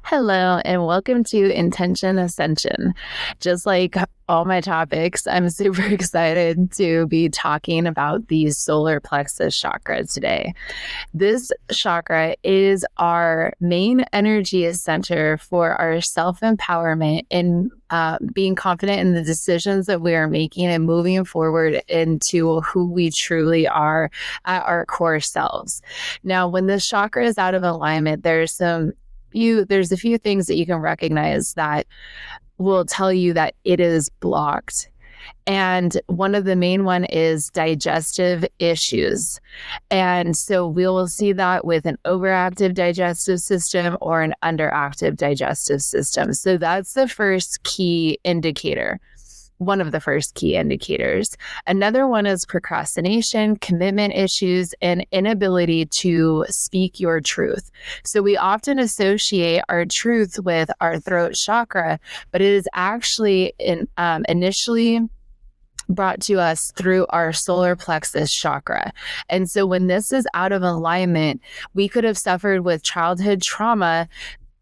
Hello, and welcome to Intention Ascension. Just like all my topics, I'm super excited to be talking about the solar plexus chakra today. This chakra is our main energy center for our self-empowerment and being confident in the decisions that we are making and moving forward into who we truly are at our core selves. Now, when this chakra is out of alignment, there's a few things that you can recognize that will tell you that it is blocked. And one of the main one is digestive issues. And so we will see that with an overactive digestive system or an underactive digestive system. So that's the first key indicator. One of the first key indicators. Another one is procrastination, commitment issues, and inability to speak your truth. So we often associate our truth with our throat chakra, but it is actually initially brought to us through our solar plexus chakra. And so when this is out of alignment, we could have suffered with childhood trauma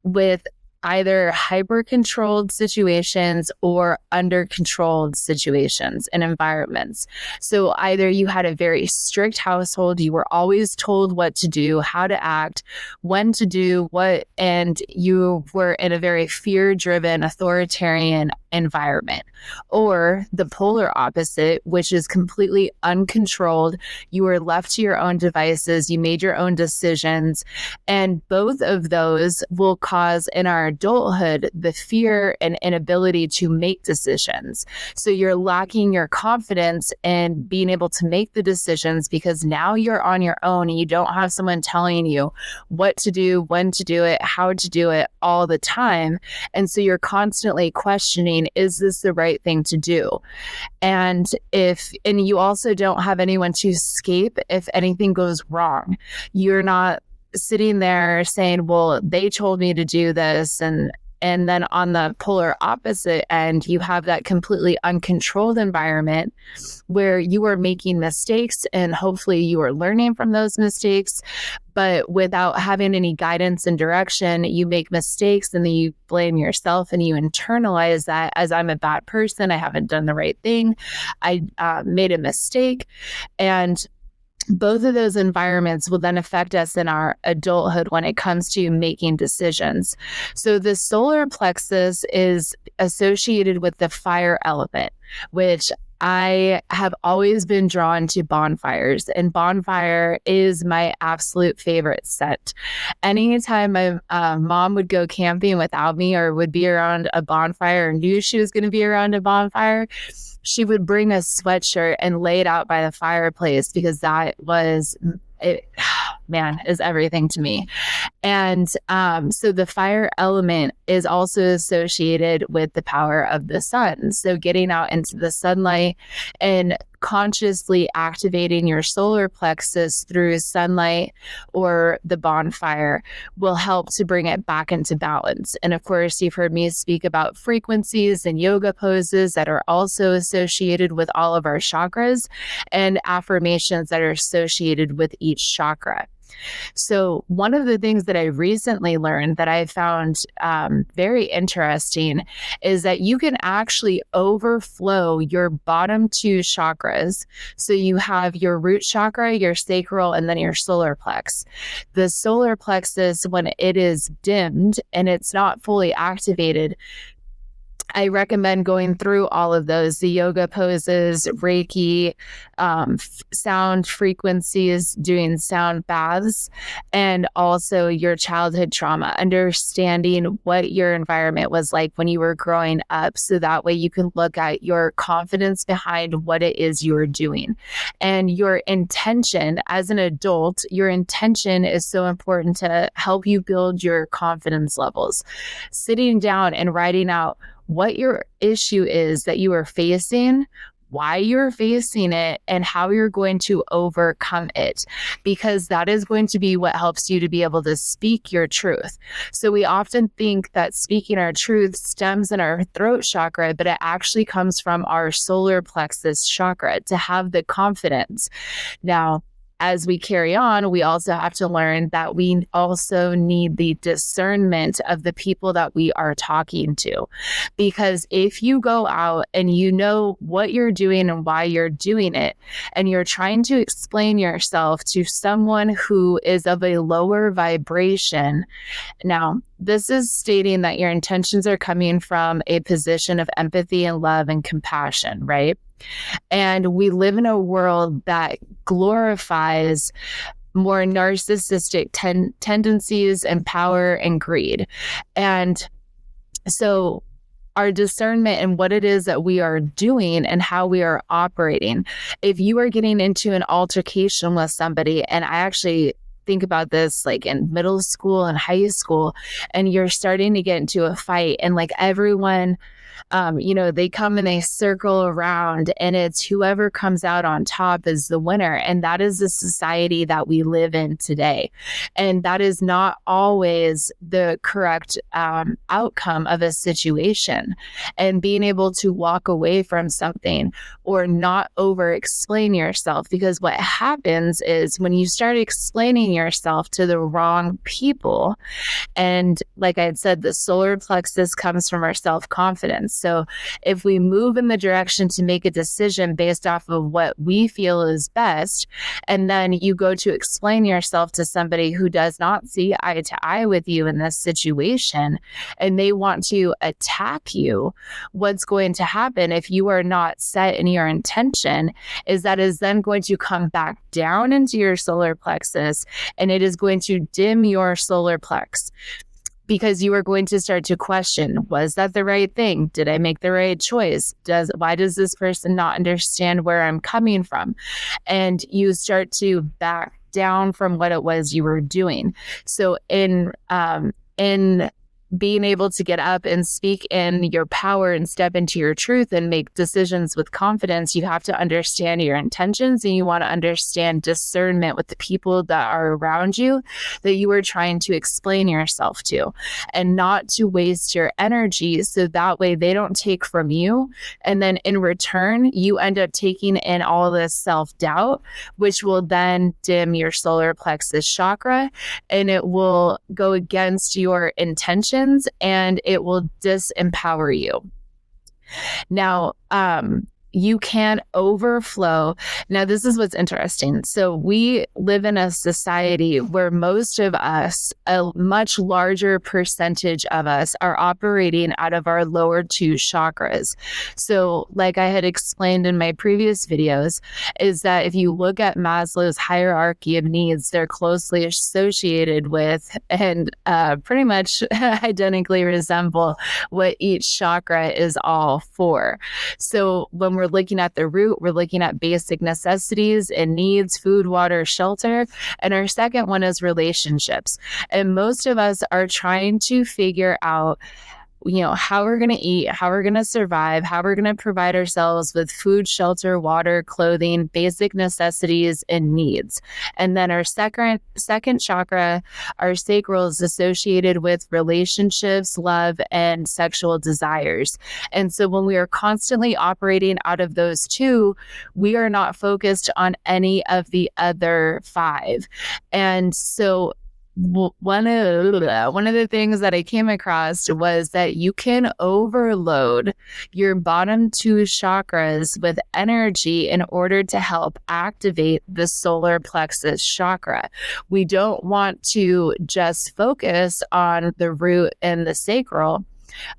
with either hyper-controlled situations or under-controlled situations and environments. So either you had a very strict household, you were always told what to do, how to act, when to do what, and you were in a very fear-driven, authoritarian environment. Or the polar opposite, which is completely uncontrolled. You were left to your own devices, you made your own decisions, and both of those will cause in our adulthood the fear and inability to make decisions. So you're lacking your confidence in being able to make the decisions because now you're on your own and you don't have someone telling you what to do, when to do it, how to do it all the time. And so you're constantly questioning, is this the right thing to do? And you also don't have anyone to escape if anything goes wrong. You're not sitting there saying, well, they told me to do this. And then on the polar opposite end, you have that completely uncontrolled environment where you are making mistakes and hopefully you are learning from those mistakes. But without having any guidance and direction, you make mistakes and then you blame yourself and you internalize that as I'm a bad person. I haven't done the right thing. I made a mistake. And both of those environments will then affect us in our adulthood when it comes to making decisions. So the solar plexus is associated with the fire element, which I have always been drawn to bonfires, and bonfire is my absolute favorite scent. Anytime my mom would go camping without me or would be around a bonfire or knew she was going to be around a bonfire, she would bring a sweatshirt and lay it out by the fireplace because that was, is everything to me. And so the fire element is also associated with the power of the sun. So getting out into the sunlight and consciously activating your solar plexus through sunlight or the bonfire will help to bring it back into balance. And of course, you've heard me speak about frequencies and yoga poses that are also associated with all of our chakras and affirmations that are associated with each chakra. So one of the things that I recently learned that I found very interesting is that you can actually overflow your bottom two chakras. So you have your root chakra, your sacral, and then your solar plex. The solar plexus, when it is dimmed and it's not fully activated, I recommend going through all of those, the yoga poses, Reiki, sound frequencies, doing sound baths, and also your childhood trauma, understanding what your environment was like when you were growing up. So that way you can look at your confidence behind what it is you're doing. And your intention as an adult, your intention is so important to help you build your confidence levels. Sitting down and writing out what your issue is that you are facing, why you're facing it, and how you're going to overcome it, because that is going to be what helps you to be able to speak your truth. So we often think that speaking our truth stems in our throat chakra, but it actually comes from our solar plexus chakra to have the confidence. Now, as we carry on, we also have to learn that we also need the discernment of the people that we are talking to. Because if you go out and you know what you're doing and why you're doing it, and you're trying to explain yourself to someone who is of a lower vibration, now, this is stating that your intentions are coming from a position of empathy and love and compassion, right? And we live in a world that glorifies more narcissistic tendencies and power and greed. And so our discernment and what it is that we are doing and how we are operating. If you are getting into an altercation with somebody, and I actually think about this like in middle school and high school, and you're starting to get into a fight, and like everyone, they come and they circle around, and it's whoever comes out on top is the winner. And that is the society that we live in today. And that is not always the correct outcome of a situation. And being able to walk away from something or not over explain yourself, because what happens is when you start explaining yourself to the wrong people, and like I had said, the solar plexus comes from our self-confidence. So if we move in the direction to make a decision based off of what we feel is best, and then you go to explain yourself to somebody who does not see eye to eye with you in this situation, and they want to attack you, what's going to happen if you are not set in your intention is that is then going to come back down into your solar plexus, and it is going to dim your solar plex. Because you are going to start to question, was that the right thing? Did I make the right choice? Why does this person not understand where I'm coming from? And you start to back down from what it was you were doing. So in being able to get up and speak in your power and step into your truth and make decisions with confidence, you have to understand your intentions, and you want to understand discernment with the people that are around you that you are trying to explain yourself to, and not to waste your energy so that way they don't take from you. And then in return, you end up taking in all this self-doubt, which will then dim your solar plexus chakra, and it will go against your intentions, and it will disempower you. Now, you can overflow. Now, this is what's interesting. So we live in a society where most of us, a much larger percentage of us, are operating out of our lower two chakras. So like I had explained in my previous videos, is that if you look at Maslow's hierarchy of needs, they're closely associated with and pretty much identically resemble what each chakra is all for. So when we're looking at the root, we're looking at basic necessities and needs, food, water, shelter. And our second one is relationships. And most of us are trying to figure out how we're going to eat, how we're going to survive, how we're going to provide ourselves with food, shelter, water, clothing, basic necessities, and needs. And then our second chakra, our sacral, is associated with relationships, love, and sexual desires. And so when we are constantly operating out of those two, we are not focused on any of the other five. And so one of the things that I came across was that you can overload your bottom two chakras with energy in order to help activate the solar plexus chakra. We don't want to just focus on the root and the sacral,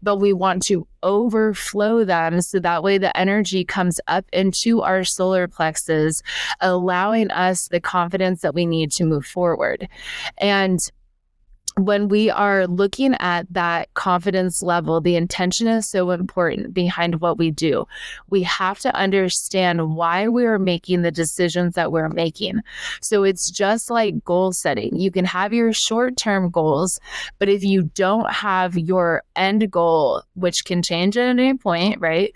but we want to overflow them so that way the energy comes up into our solar plexus, allowing us the confidence that we need to move forward. And when we are looking at that confidence level, the intention is so important behind what we do. We have to understand why we're making the decisions that we're making. So it's just like goal setting. You can have your short-term goals, but if you don't have your end goal, which can change at any point, right?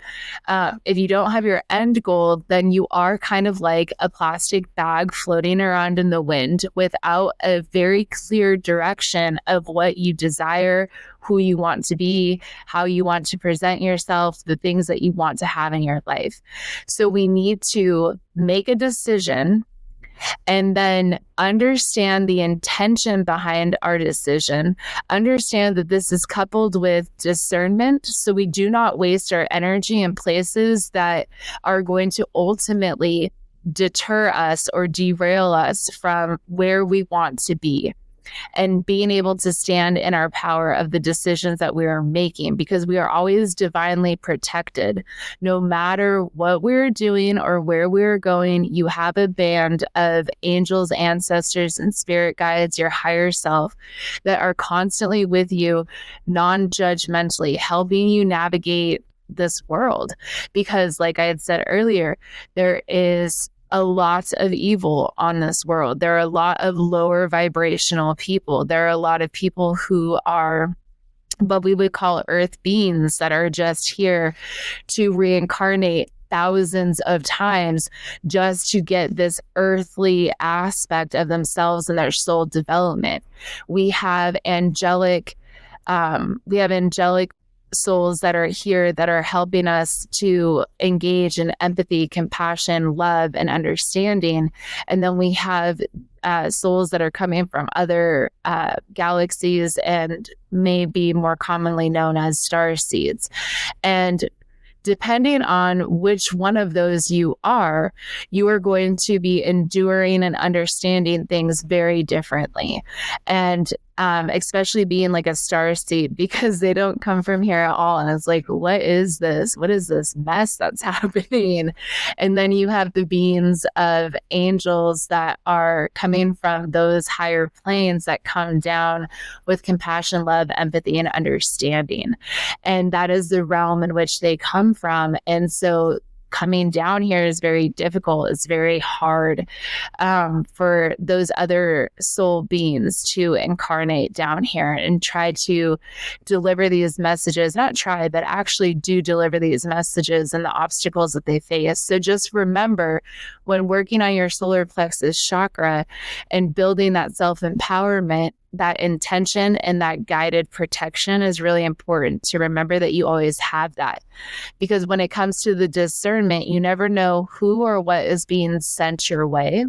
If you don't have your end goal, then you are kind of like a plastic bag floating around in the wind without a very clear direction of what you desire, who you want to be, how you want to present yourself, the things that you want to have in your life. So we need to make a decision And then understand the intention behind our decision. Understand that this is coupled with discernment, so we do not waste our energy in places that are going to ultimately deter us or derail us from where we want to be. And being able to stand in our power of the decisions that we are making, because we are always divinely protected. No matter what we're doing or where we're going, you have a band of angels, ancestors, and spirit guides, your higher self, that are constantly with you, non-judgmentally, helping you navigate this world. Because like I had said earlier, there is a lot of evil on this world. There are a lot of lower vibrational people. There are a lot of people who are what we would call earth beings that are just here to reincarnate thousands of times just to get this earthly aspect of themselves and their soul development. We have angelic souls that are here that are helping us to engage in empathy, compassion, love, and understanding. And then we have souls that are coming from other galaxies and may be more commonly known as star seeds. And depending on which one of those you are going to be enduring and understanding things very differently. And especially being like a star seed, because they don't come from here at all. And it's like, what is this? What is this mess that's happening? And then you have the beings of angels that are coming from those higher planes that come down with compassion, love, empathy, and understanding. And that is the realm in which they come from. And so coming down here is very difficult. It's very hard for those other soul beings to incarnate down here and try to deliver these messages, not try, but actually do deliver these messages and the obstacles that they face. So just remember, when working on your solar plexus chakra and building that self-empowerment, that intention and that guided protection is really important to remember that you always have that. Because when it comes to the discernment, you never know who or what is being sent your way.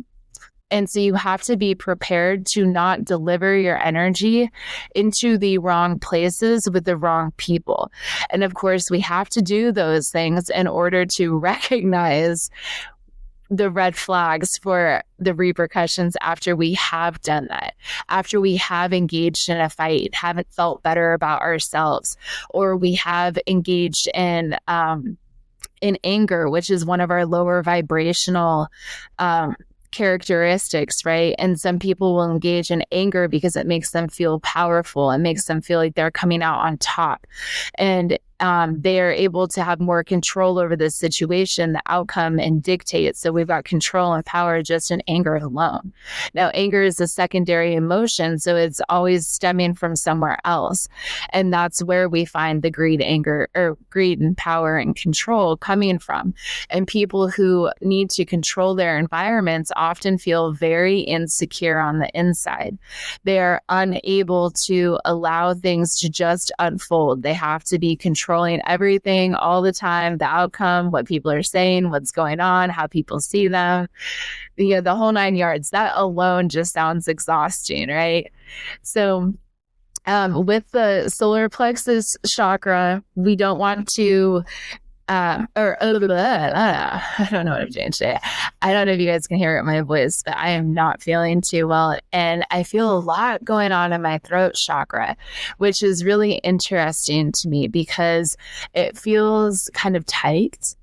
And so you have to be prepared to not deliver your energy into the wrong places with the wrong people. And of course, we have to do those things in order to recognize the red flags for the repercussions after we have done that, after we have engaged in a fight, haven't felt better about ourselves, or we have engaged in anger, which is one of our lower vibrational characteristics, right? And some people will engage in anger because it makes them feel powerful. It makes them feel like they're coming out on top. And they are able to have more control over the situation, the outcome, and dictate. So we've got control and power just in anger alone. Now, anger is a secondary emotion, so it's always stemming from somewhere else. And that's where we find the greed and power and control coming from. And people who need to control their environments often feel very insecure on the inside. They are unable to allow things to just unfold. They have to be controlling everything all the time, the outcome, what people are saying, what's going on, how people see them, the whole 9 yards. That alone just sounds exhausting, right? So with the solar plexus chakra, we don't want to I don't know what I'm doing today. I don't know if you guys can hear it in my voice, but I am not feeling too well. And I feel a lot going on in my throat chakra, which is really interesting to me because it feels kind of tight.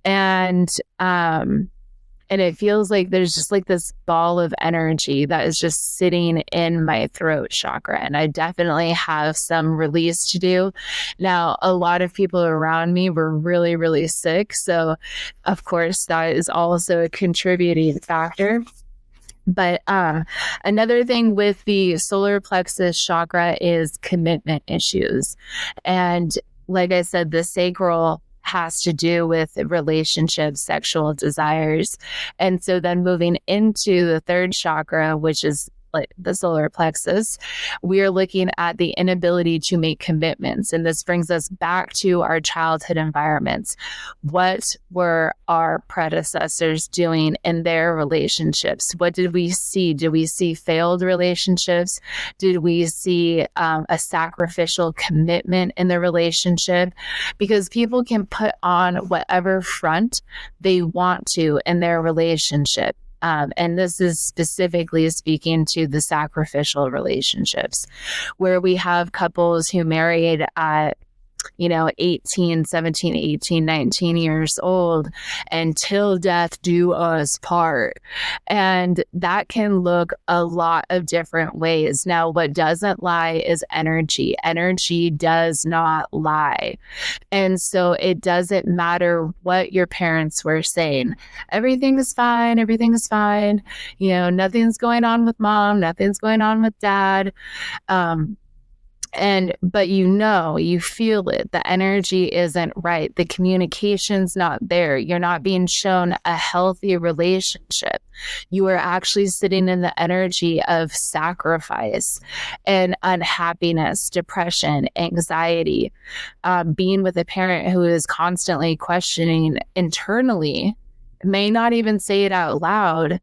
And it feels like there's just like this ball of energy that is just sitting in my throat chakra. And I definitely have some release to do. Now, a lot of people around me were really, really sick. So, of course, that is also a contributing factor. But another thing with the solar plexus chakra is commitment issues. And like I said, the sacral has to do with relationships, sexual desires. And so then moving into the third chakra, which is like the solar plexus, we are looking at the inability to make commitments. And this brings us back to our childhood environments. What were our predecessors doing in their relationships? What did we see? Did we see failed relationships? Did we see a sacrificial commitment in the relationship? Because people can put on whatever front they want to in their relationship. And this is specifically speaking to the sacrificial relationships, where we have couples who married at 18, 17, 18, 19 years old, and till death do us part. And that can look a lot of different ways. Now, what doesn't lie is energy. Energy does not lie. And so it doesn't matter what your parents were saying. Everything is fine. Everything is fine. Nothing's going on with mom. Nothing's going on with dad. But you feel it. The energy isn't right. The communication's not there. You're not being shown a healthy relationship. You are actually sitting in the energy of sacrifice and unhappiness, depression, anxiety, being with a parent who is constantly questioning internally, may not even say it out loud,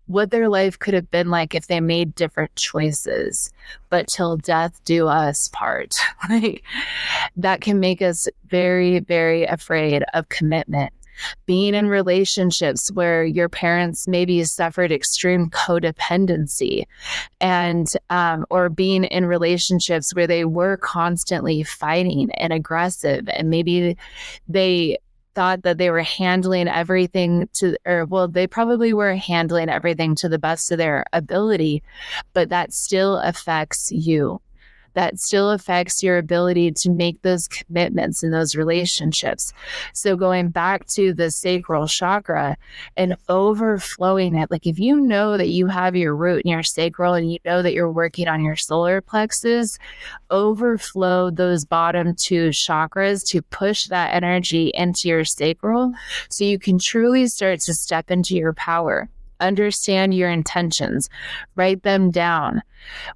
what their life could have been like if they made different choices. But till death do us part. That can make us very, very afraid of commitment. Being in relationships where your parents maybe suffered extreme codependency, and or being in relationships where they were constantly fighting and aggressive, and maybe they thought that they were handling everything they probably were handling everything to the best of their ability, but that still affects you. That still affects your ability to make those commitments in those relationships. So going back to the sacral chakra and overflowing it, like if you know that you have your root in your sacral and you know that you're working on your solar plexus, overflow those bottom two chakras to push that energy into your sacral so you can truly start to step into your power. Understand your intentions, write them down.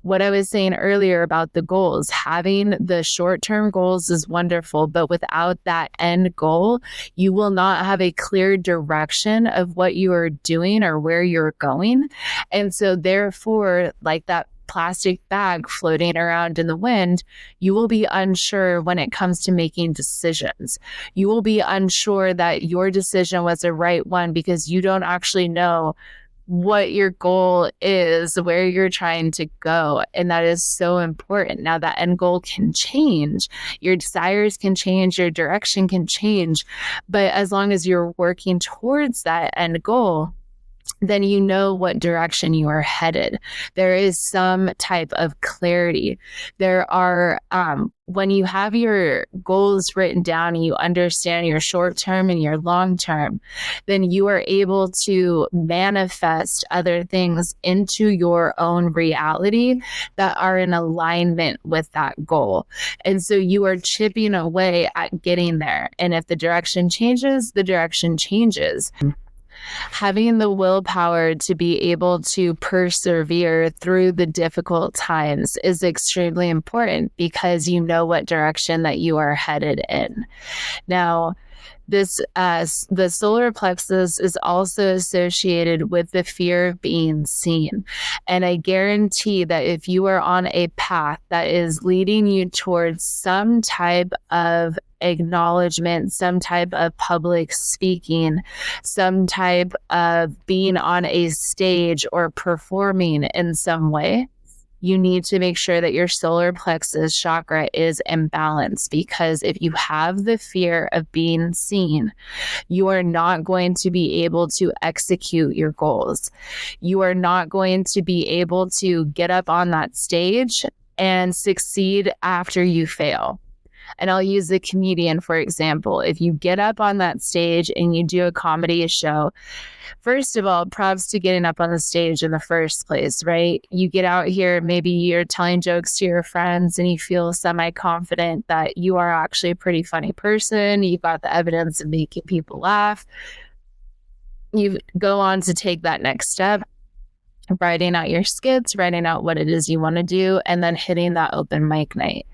What I was saying earlier about the goals, having the short-term goals is wonderful, but without that end goal, you will not have a clear direction of what you are doing or where you're going. And so therefore, like that plastic bag floating around in the wind, you will be unsure when it comes to making decisions. You will be unsure that your decision was the right one because you don't actually know what your goal is, where you're trying to go. And that is so important. Now, that end goal can change. Your desires can change. Your direction can change. But as long as you're working towards that end goal, then you know what direction you are headed. There is some type of clarity. There are, when you have your goals written down and you understand your short term and your long term, then you are able to manifest other things into your own reality that are in alignment with that goal. And so you are chipping away at getting there. And if the direction changes, the direction changes. Having the willpower to be able to persevere through the difficult times is extremely important because you know what direction that you are headed in. Now, the solar plexus is also associated with the fear of being seen. And I guarantee that if you are on a path that is leading you towards some type of acknowledgement, some type of public speaking, some type of being on a stage or performing in some way, you need to make sure that your solar plexus chakra is in balance, because if you have the fear of being seen, you are not going to be able to execute your goals. You are not going to be able to get up on that stage and succeed after you fail. And I'll use the comedian, for example. If you get up on that stage and you do a comedy show, first of all, props to getting up on the stage in the first place, right? You get out here, maybe you're telling jokes to your friends and you feel semi-confident that you are actually a pretty funny person. You've got the evidence of making people laugh. You go on to take that next step. writing out your skits, writing out what it is you want to do, and then hitting that open mic night.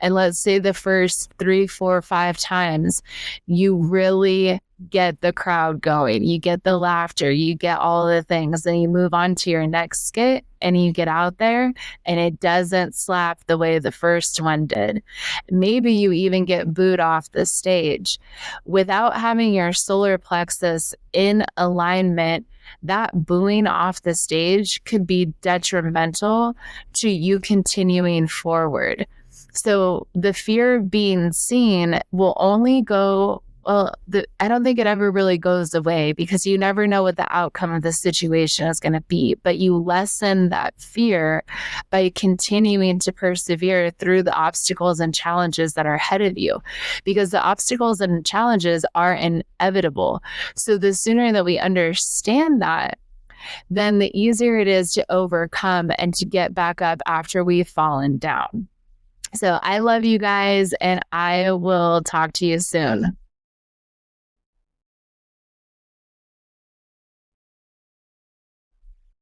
And let's say the first 3, 4, 5 times, you really get the crowd going, you get the laughter, you get all the things, then you move on to your next skit and you get out there and it doesn't slap the way the first one did. Maybe you even get booed off the stage. Without having your solar plexus in alignment, that booing off the stage could be detrimental to you continuing forward. So the fear of being seen will only go, I don't think it ever really goes away, because you never know what the outcome of the situation is going to be. But you lessen that fear by continuing to persevere through the obstacles and challenges that are ahead of you, because the obstacles and challenges are inevitable. So the sooner that we understand that, then the easier it is to overcome and to get back up after we've fallen down. So I love you guys, and I will talk to you soon.